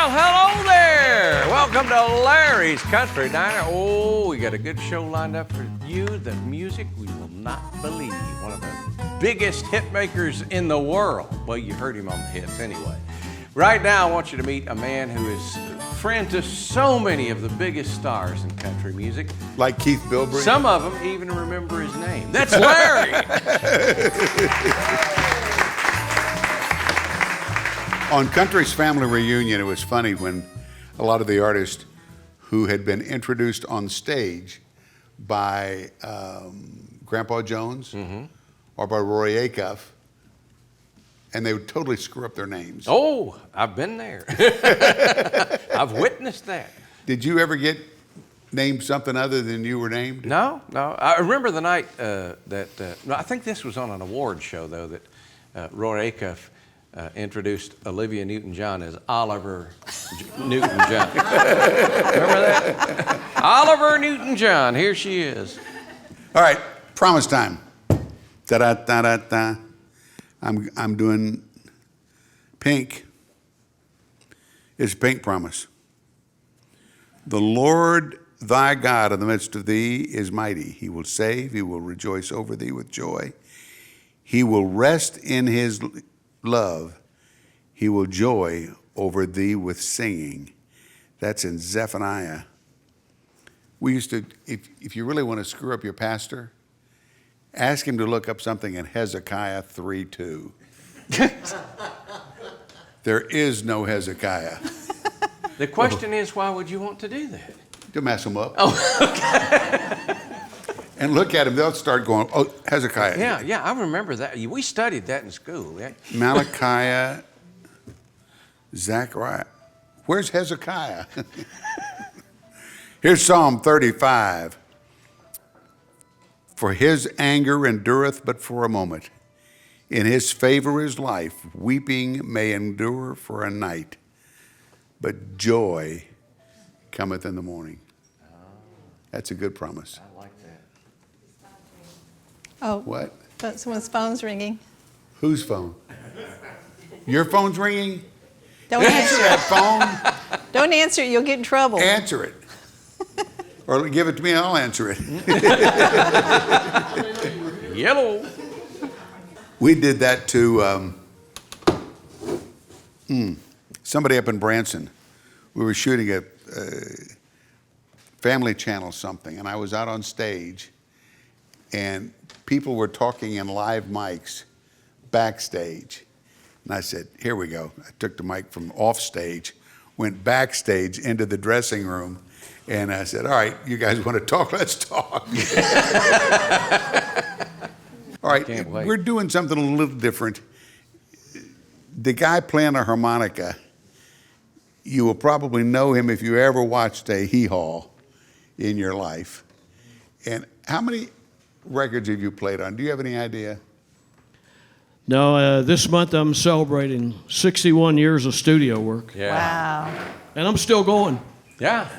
Well, hello there. Welcome to Larry's Country Diner. Oh, we got a good show lined up for you. The music we will not believe. One of the biggest hit makers in the world. Well, you heard him on the hits anyway. Right now, I want you to meet a man who is friend to so many of the biggest stars in country music. Like Keith Bilbrey? Some of them even remember his name. That's Larry. On Country's Family Reunion, it was funny when a lot of the artists who had been introduced on stage by Grandpa Jones or by Roy Acuff, and they would totally screw up their names. Oh, I've been there. I've witnessed that. Did you ever get named something other than you were named? No. I remember the night no, I think this was on an award show, though, that Roy Acuff introduced Olivia Newton-John as Oliver Newton-John. Remember that? Oliver Newton-John, here she is. All right, promise time. Da-da-da-da-da. I'm doing Pink. It's Pink Promise. The Lord thy God in the midst of thee is mighty. He will save. He will rejoice over thee with joy. He will rest in his love. He will joy over thee with singing. That's in Zephaniah. We used to, if you really want to screw up your pastor, ask him to look up something in Hezekiah 3:2. There is no Hezekiah. The question is, why would you want to do that? To mess them up. Oh, okay. And look at them, they'll start going, oh, Hezekiah. Yeah, I remember that. We studied that in school. Yeah. Malachi, Zechariah. Where's Hezekiah? Here's Psalm 35. For his anger endureth but for a moment. In his favor is life. Weeping may endure for a night, but joy cometh in the morning. That's a good promise. I like that. Oh, What? but someone's phone's ringing. Whose phone? Your phone's ringing? Don't Answer answer that it. phone. Don't answer it. You'll get in trouble. Answer it. Or give it to me and I'll answer it. Yellow. We did that to somebody up in Branson. We were shooting a Family Channel something, and I was out on stage, and people were talking in live mics backstage. And I said, here we go. I took the mic from off stage, went backstage into the dressing room, and I said, all right, you guys want to talk? Let's talk. All right, we're doing something a little different. The guy playing a harmonica, you will probably know him if you ever watched a hee-haw in your life. And how many records have you played on? Do you have any idea? No, this month I'm celebrating 61 years of studio work. Yeah. Wow. And I'm still going. Yeah.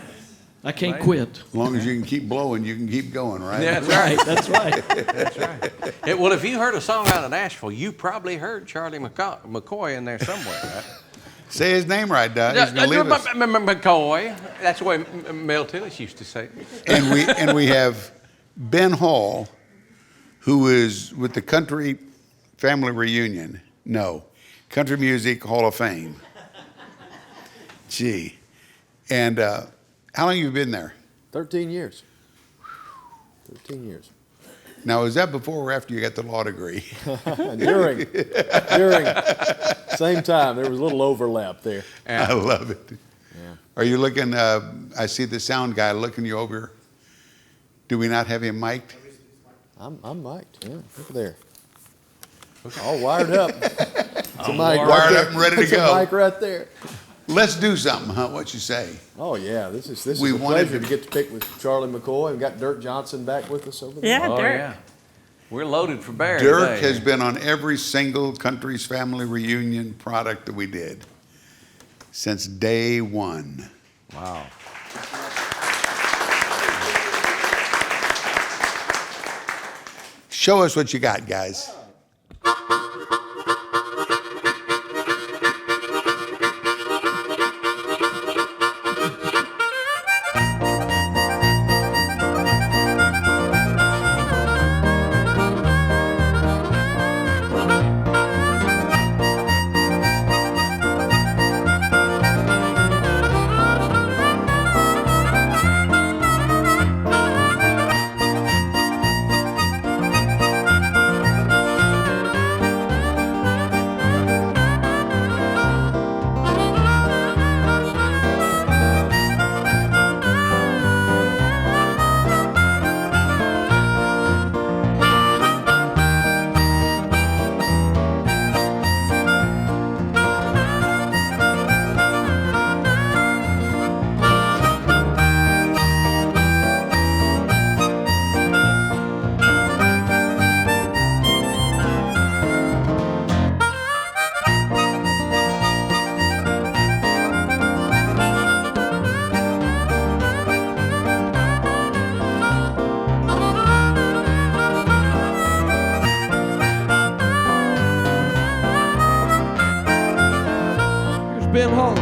I can't quit. As long as you can keep blowing, you can keep going, right? Yeah, that's right. That's right. That's right. Well, if you heard a song out of Nashville, you probably heard Charlie McCoy in there somewhere, right? Say his name right, Doug. He's gonna leave us. McCoy. That's the way Mel Tillis used to say it. And we have Ben Hall, who is with the Country Family Reunion. No, Country Music Hall of Fame. Gee. And how long have you been there? 13 years. 13 years. Now, is that before or after you got the law degree? During. Same time. There was a little overlap there. I love it. Yeah. Are you looking, I see the sound guy looking you over. Do we not have him mic'd? I'm mic'd, yeah. Look there. All wired up. It's a mic wired right up and ready to It's go. a mic right there. Let's do something, huh? What you say? Oh, yeah. This is We a wanted pleasure to get to pick with Charlie McCoy. We've got Dirk Johnson back with us over there. Yeah, Oh, Dirk. yeah. We're loaded for bear Dirk today. has been on every single Country's Family Reunion product that we did since day one. Wow. Show us what you got, guys. Ben Hall.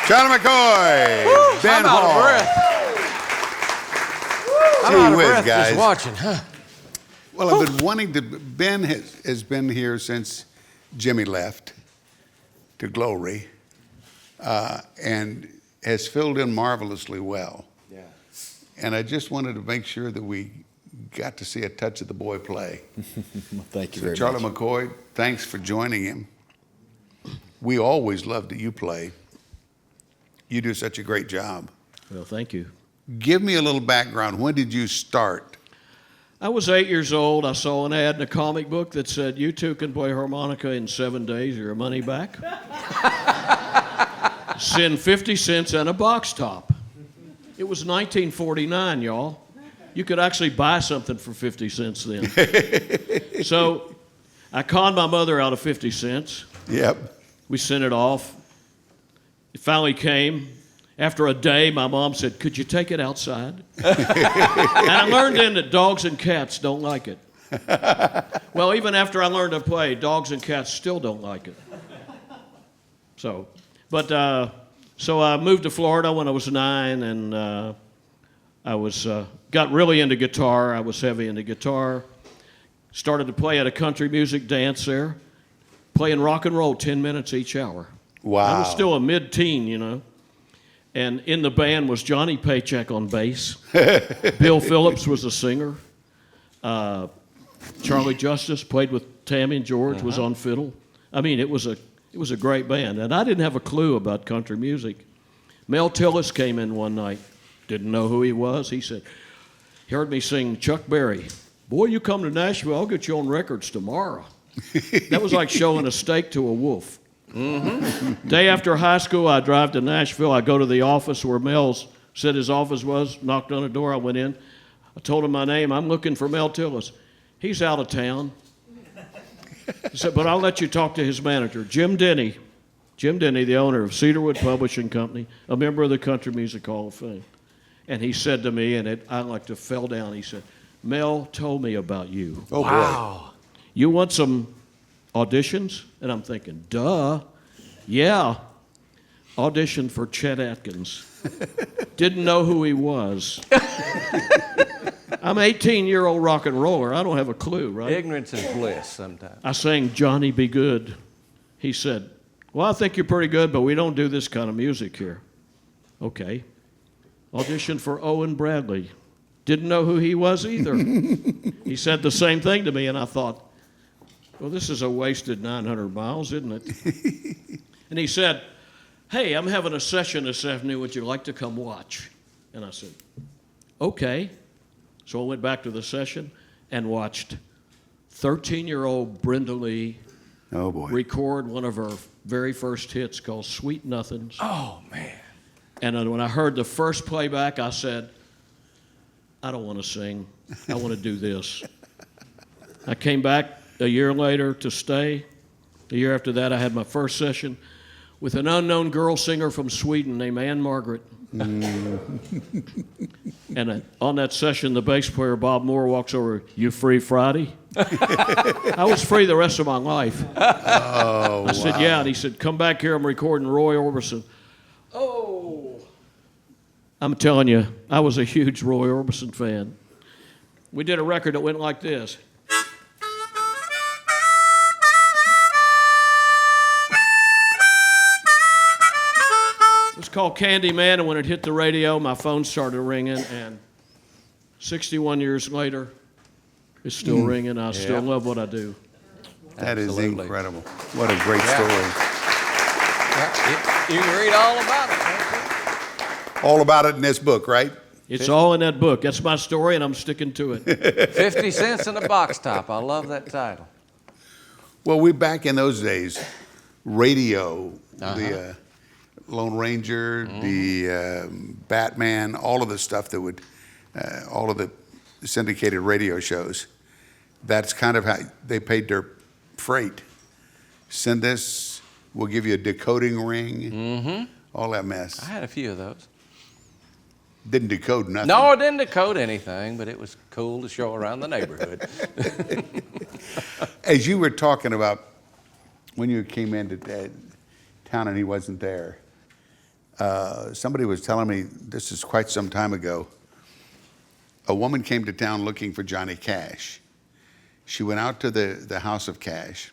Charlie McCoy, Ben I'm out of Hall. breath. I'm Gee out of whiz, breath guys. just watching, huh? Well, I've been wanting to. Ben has been here since Jimmy left to Glory, and has filled in marvelously well. Yeah. And I just wanted to make sure that we got to see a touch of the boy play. Well, thank you So very Charlie much. McCoy, thanks for joining him. We always love that you play. You do such a great job. Well, thank you. Give me a little background. When did you start? I was 8 years old. I saw an ad in a comic book that said, "You too can play harmonica in 7 days, your money back." Send 50 cents and a box top. It was 1949, y'all. You could actually buy something for 50 cents then. So I conned my mother out of 50 cents. Yep. We sent it off. It finally came. After a day, my mom said, "Could you take it outside?" And I learned then that dogs and cats don't like it. Well, even after I learned to play, dogs and cats still don't like it. So I moved to Florida when I was 9, and I got really into guitar. I was heavy into guitar. Started to play at a country music dance there, playing rock and roll 10 minutes each hour. Wow. I was still a mid-teen, you know. And in the band was Johnny Paycheck on bass. Bill Phillips was a singer. Charlie Justice played with Tammy and George, was on fiddle. I mean, it was a great band. And I didn't have a clue about country music. Mel Tillis came in one night, didn't know who he was. He said, he heard me sing Chuck Berry. "Boy, you come to Nashville, I'll get you on records tomorrow." That was like showing a steak to a wolf. Mm-hmm. Day after high school, I drive to Nashville. I go to the office where Mel said his office was, knocked on the door. I went in. I told him my name. "I'm looking for Mel Tillis." "He's out of town." He said, "But I'll let you talk to his manager, Jim Denny." Jim Denny, the owner of Cedarwood Publishing Company, a member of the Country Music Hall of Fame. And he said to me, and I like to fell down, he said, "Mel told me about you. Oh, Wow. You want some auditions?" And I'm thinking, duh, yeah. Auditioned for Chet Atkins. Didn't know who he was. I'm an 18-year-old rock and roller. I don't have a clue, right? Ignorance is bliss sometimes. I sang "Johnny Be Good." He said, "Well, I think you're pretty good, but we don't do this kind of music here." Okay. Auditioned for Owen Bradley. Didn't know who he was either. He said the same thing to me, and I thought, well, this is a wasted 900 miles, isn't it? And he said, "Hey, I'm having a session this afternoon. Would you like to come watch?" And I said, okay. So I went back to the session and watched 13-year-old Brenda Lee Oh, boy. record one of her very first hits called "Sweet Nothings." Oh, man. And then when I heard the first playback, I said, I don't want to sing. I want to do this. I came back a year later to stay. A year after that, I had my first session. with an unknown girl singer from Sweden named Anne Margaret. And on that session, the bass player, Bob Moore, walks over, "You free Friday?" I was free the rest of my life. I said, "Yeah." And he said, "Come back here, I'm recording Roy Orbison." Oh, I'm telling you, I was a huge Roy Orbison fan. We did a record that went like this. It was called Candyman, and when it hit the radio, my phone started ringing, and 61 years later, it's still ringing. I still love what I do. That is Absolutely. incredible. What a great story. Yeah, you can read all about it. Can't All about it in this book, right? It's all in that book. That's my story, and I'm sticking to it. you? 50 cents in a box top. I love that title. Well, we back in those days, radio, the Lone Ranger, the Batman, all of the stuff that would, all of the syndicated radio shows. That's kind of how they paid their freight. Send this, we'll give you a decoding ring, all that mess. I had a few of those. Didn't decode nothing. No, I didn't decode anything, but it was cool to show around the neighborhood. As you were talking about when you came into town and he wasn't there, somebody was telling me, this is quite some time ago, a woman came to town looking for Johnny Cash. She went out to the house of Cash.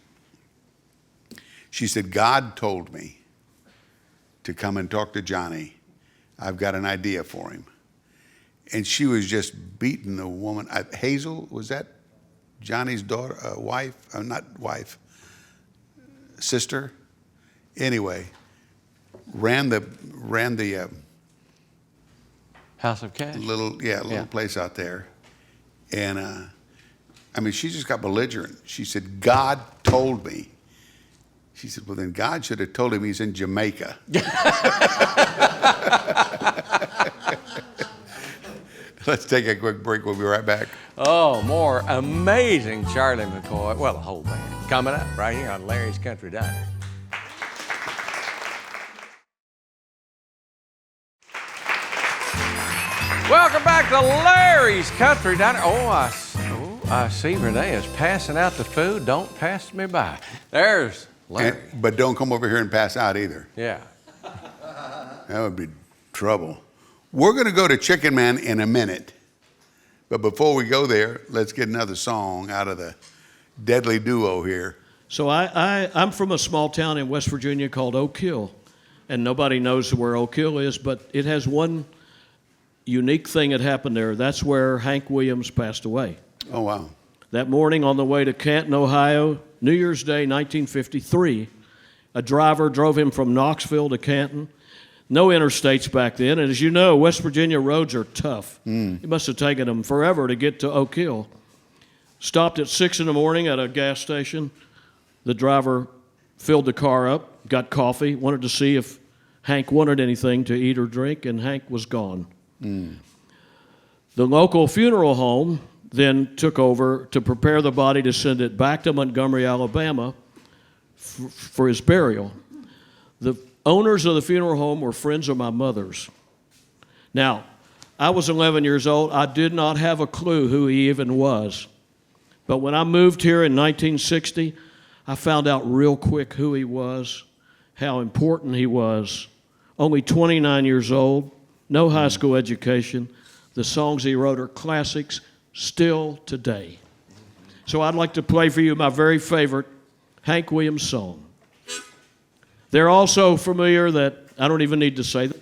She said, "God told me to come and talk to Johnny. I've got an idea for him." And she was just beating the woman. Hazel, was that Johnny's daughter, wife? Not wife, sister? Anyway, ran the House of Cash. little place out there. And I mean, she just got belligerent. She said, "God told me." She said, "Well, then God should have told him he's in Jamaica." Let's take a quick break. We'll be right back. Oh, more amazing Charlie McCoy. Well, the whole band coming up right here on Larry's Country Diner. Welcome back to Larry's Country Diner. I see Renee is passing out the food. Don't pass me by. There's Larry. But don't come over here and pass out either. Yeah. That would be trouble. We're going to go to Chicken Man in a minute. But before we go there, let's get another song out of the deadly duo here. So I'm from a small town in West Virginia called Oak Hill, and nobody knows where Oak Hill is, but it has one unique thing that happened there. That's where Hank Williams passed away. Oh, wow. That morning on the way to Canton, Ohio, New Year's Day, 1953, a driver drove him from Knoxville to Canton. No interstates back then, and as you know, West Virginia roads are tough. It must have taken him forever to get to Oak Hill. Stopped at 6 in the morning at a gas station. The driver filled the car up, got coffee, wanted to see if Hank wanted anything to eat or drink, and Hank was gone. The local funeral home then took over to prepare the body to send it back to Montgomery, Alabama for his burial. The owners of the funeral home were friends of my mother's. Now, I was 11 years old. I did not have a clue who he even was. But when I moved here in 1960, I found out real quick who he was, how important he was. Only 29 years old, no high school education. The songs he wrote are classics still today. So I'd like to play for you my very favorite Hank Williams song. They're also familiar that I don't even need to say that.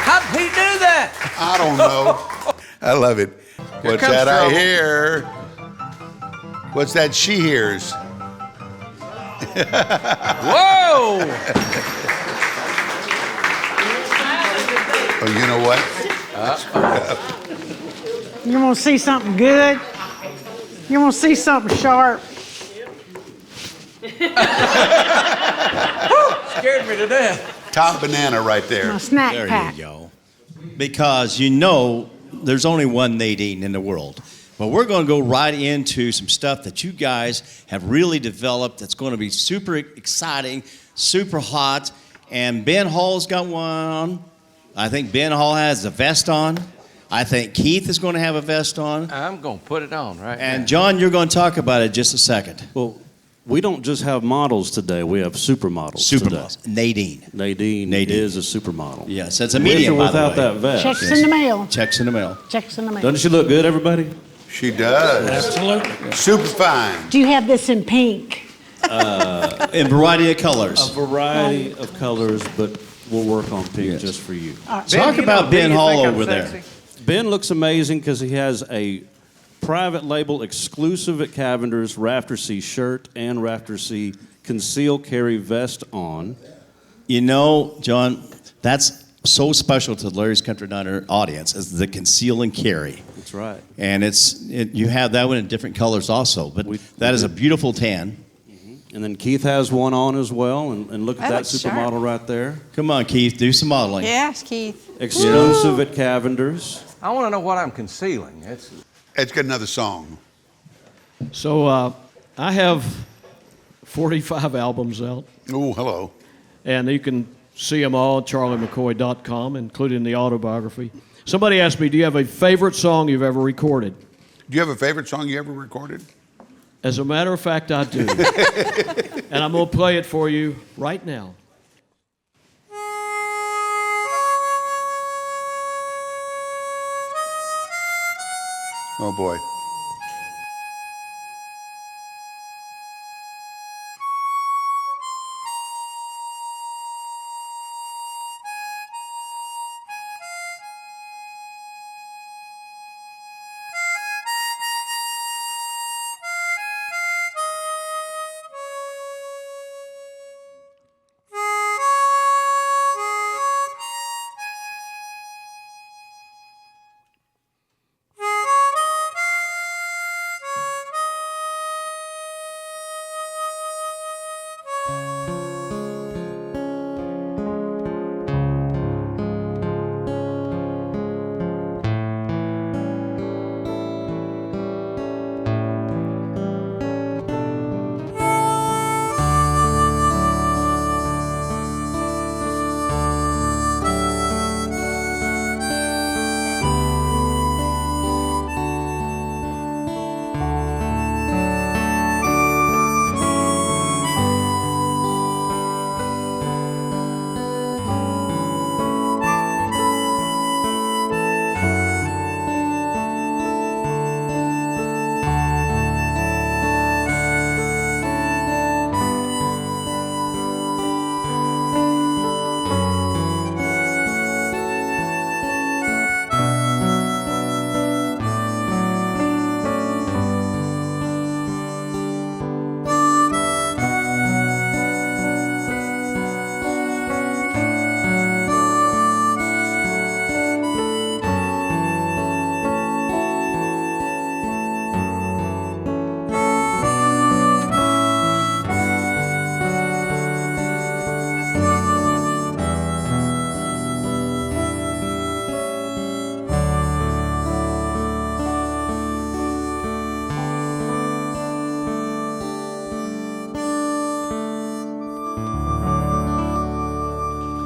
How'd Pete do that? I don't know. I love it. What's comes that I trouble. hear? What's that she hears? Whoa! Oh, you know what? You want to see something good? You want to see something sharp? Scared me to death. Top banana right there. My snack There pack. you go. Because you know there's only one Nadine in the world. But we're going to go right into some stuff that you guys have really developed that's going to be super exciting, super hot. And Ben Hall's got one. I think Ben Hall has a vest on. I think Keith is going to have a vest on. I'm going to put it on right And now. John, you're going to talk about it in just a second. Well, we don't just have models today. We have supermodels today. Supermodels. Nadine. Nadine is a supermodel. Yes, it's a With medium, or by without the way. that vest. Checks in the mail. Checks in the mail. Checks in the mail. Doesn't she look good, everybody? She does. Absolutely. Super fine. Do you have this in pink? In variety of colors. A variety of colors, but we'll work on pink Yes. just for you. Talk about Ben Hall over there. Ben looks amazing because he has a private label exclusive at Cavender's Rafter C shirt and Rafter C conceal carry vest on. You know, John, that's so special to Larry's Country Diner audience is the conceal and carry. That's right. And you have that one in different colors also, but that is a beautiful tan. And then Keith has one on as well, and look at That that looks sharp. supermodel right there. Come on, Keith, do some modeling. Yes, Keith. Exclusive at Cavender's. I want to know what I'm concealing. It's got another song. So I have 45 albums out, Oh, hello. and you can see them all at charliemccoy.com, including the autobiography. Somebody asked me, do you have a favorite song you've ever recorded? Do you have a favorite song you ever recorded? As a matter of fact, I do. And I'm going to play it for you right now. Oh, boy.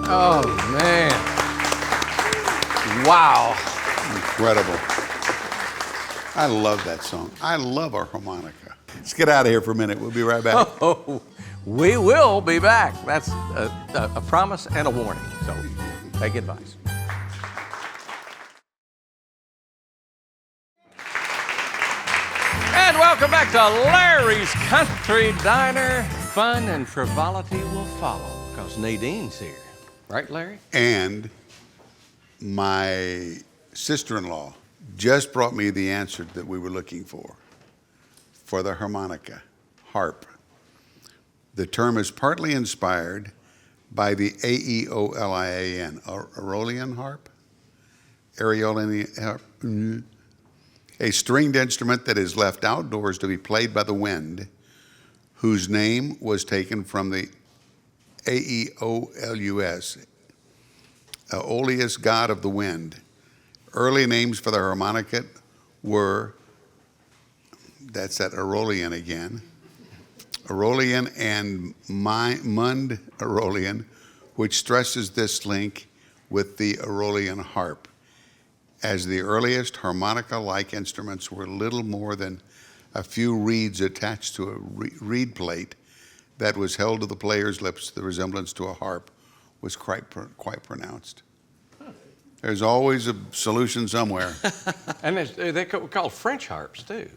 Oh, man. Wow. Incredible. I love that song. I love our harmonica. Let's get out of here for a minute. We'll be right back. Oh, we will be back. That's a promise and a warning. So take advice. And And welcome back to Larry's Country Diner. Fun and frivolity will follow because Nadine's here. Right, Larry? And my sister-in-law just brought me the answer that we were looking for the harmonica, harp. The term is partly inspired by the Aeolian, Aeolian harp? Aeolian harp? A stringed instrument that is left outdoors to be played by the wind, whose name was taken from the Aeolus, Aeolus, god of the wind. Early names for the harmonica were, that's that Aeolian again, Aeolian and Mund Aeolian, which stresses this link with the Aeolian harp, as the earliest harmonica-like instruments were little more than a few reeds attached to a reed plate that was held to the player's lips. The resemblance to a harp was quite pronounced. There's always a solution somewhere. And they're called French harps, too.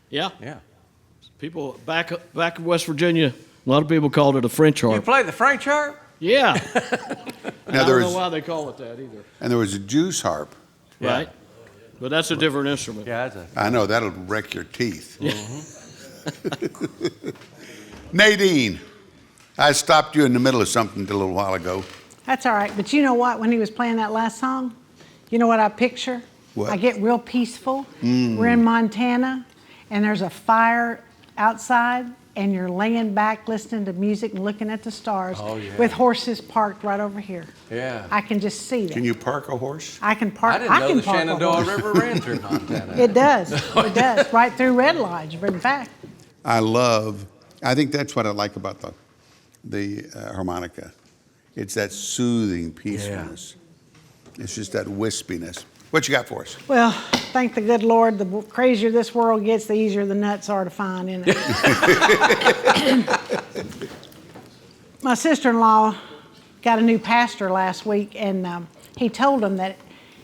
Yeah. Yeah. People back in West Virginia, a lot of people called it a French You harp. play the French harp? Yeah. I Now, don't know why they call it that either. and there was a Jew's harp. Yeah. Right? But that's a different instrument. Yeah, that's I know, that'll wreck your teeth. Nadine, I stopped you in the middle of something a little while ago. That's all right. But you know what? When he was playing that last song, you know what I picture? What? I get real peaceful. We're in Montana, and there's a fire outside, and you're laying back listening to music and looking at the stars Oh, yeah. with horses parked right over here. Yeah. I can just see that. Can you park a horse? I can park. I didn't know can the park a Shenandoah horse. River ran through Montana. It does. It does. Right through Red Lodge. In fact, I think that's what I like about the harmonica. It's that soothing peacefulness. It's just that wispiness. What you got for us? well, thank the good Lord, the crazier this world gets, the easier the nuts are to find, isn't it? My sister-in-law got a new pastor last week, and he told them that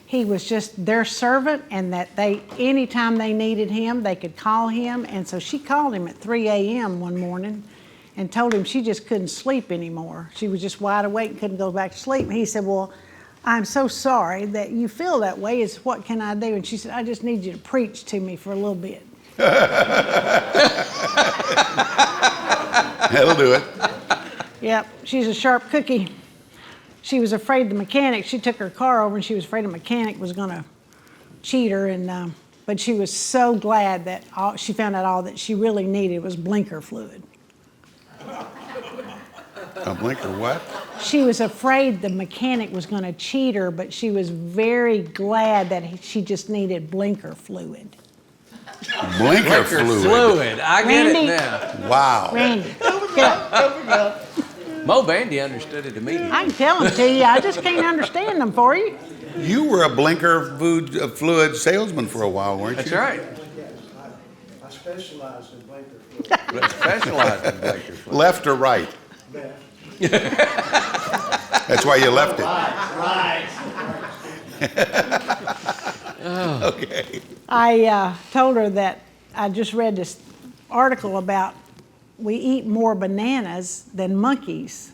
he was just their servant and that anytime they needed him, they could call him. And so she called him at 3 a.m. one morning and told him she just couldn't sleep anymore. She was just wide awake and couldn't go back to sleep. And he said, well, I'm so sorry that you feel that way. What can I do? And she said, I just need you to preach to me for a little bit. That'll do it. Yep, she's a sharp cookie. She was afraid the mechanic, she took her car over and she was afraid the mechanic was going to cheat her. And but she was so glad that she found out all that she really needed was blinker fluid. A blinker what? She was afraid the mechanic was going to cheat her, but she was very glad that she just needed blinker fluid. Blinker fluid. I get Randy. it now. Wow. Randy, get up. Mo Bandy understood it immediately. I can tell them to you. I just can't understand them for you. You were a blinker fluid salesman for a while, weren't That's you? right. I specialize in blinker fluid. Specialized in blinker fluid. Left or right? That's why you left it. Okay. I told her that I just read this article about we eat more bananas than monkeys.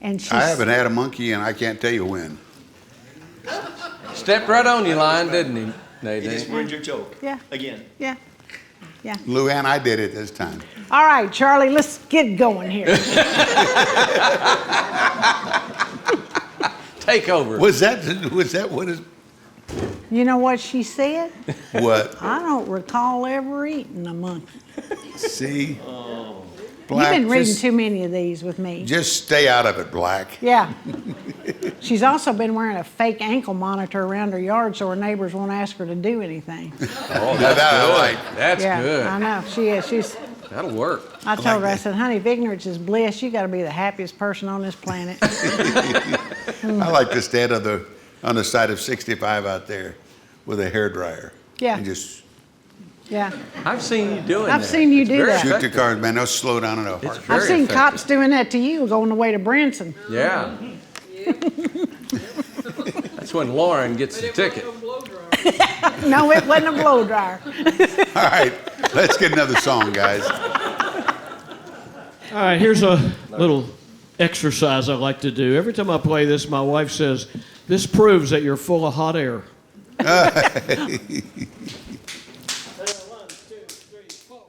And I haven't had a monkey and I can't tell you when. Stepped right on you, line, didn't he, Nadine? You just ruined your joke. Yeah. Again. Yeah. Yeah. Luann, I did it this time. All right, Charlie, let's get going here. Take over. Was that what is? You know what she said? What? I don't recall ever eating a monkey. See? You've been reading just, too many of these with me. just stay out of it, Black. Yeah. She's also been wearing a fake ankle monitor around her yard so her neighbors won't ask her to do anything. Oh, Now that I like. That's yeah, good. I know. She is. She's. That'll work. I told her, I said, honey, if ignorance is bliss, you got to be the happiest person on this planet. I like to stand on the side of 65 out there with a hairdryer. Yeah. And just Yeah. I've seen you doing that. I've seen you It's do very that. shoot the effective. cars, man. They'll slow down in a heartbeat. Very I've seen effective. cops doing that to you going the way to Branson. Yeah. That's when Lauren gets the ticket. No, it wasn't a blow dryer. All right. Let's get another song, guys. All right, here's a little exercise I like to do. Every time I play this, my wife says, "This proves that you're full of hot air." 1, 2, 3, 4.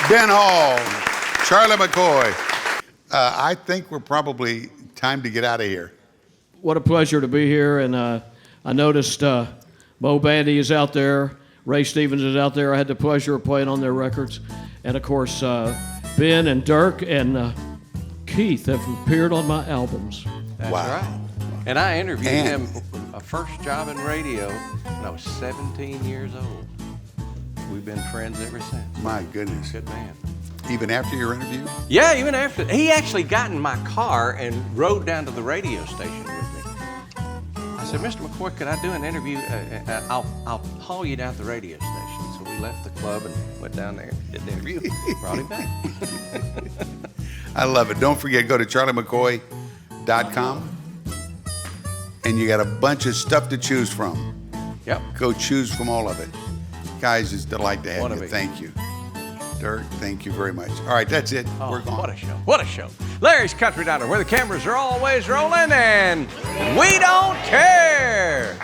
Ben Hall, Charlie McCoy. I think we're probably time to get out of here. What a pleasure to be here, and I noticed Mo Bandy is out there, Ray Stevens is out there. I had the pleasure of playing on their records, and of course Ben and Dirk and Keith have appeared on my albums. That's right. And I interviewed him, a first job in radio, when I was 17 years old. We've been friends ever since. My goodness. Good man. Even after your interview? Yeah, even after. He actually got in my car and rode down to the radio station with me. I said, Mr. McCoy, could I do an interview? I'll haul you down to the radio station. So we left the club and went down there and did the interview. Brought him back. I love it. Don't forget, go to charliemccoy.com and you got a bunch of stuff to choose from. Yep. Go choose from all of it. Guys, it's a delight to have you. Be. Thank you. Dirk, thank you very much. All right, that's it. Oh, we're gone. What a show. What a show. Larry's Country Diner, where the cameras are always rolling and we don't care.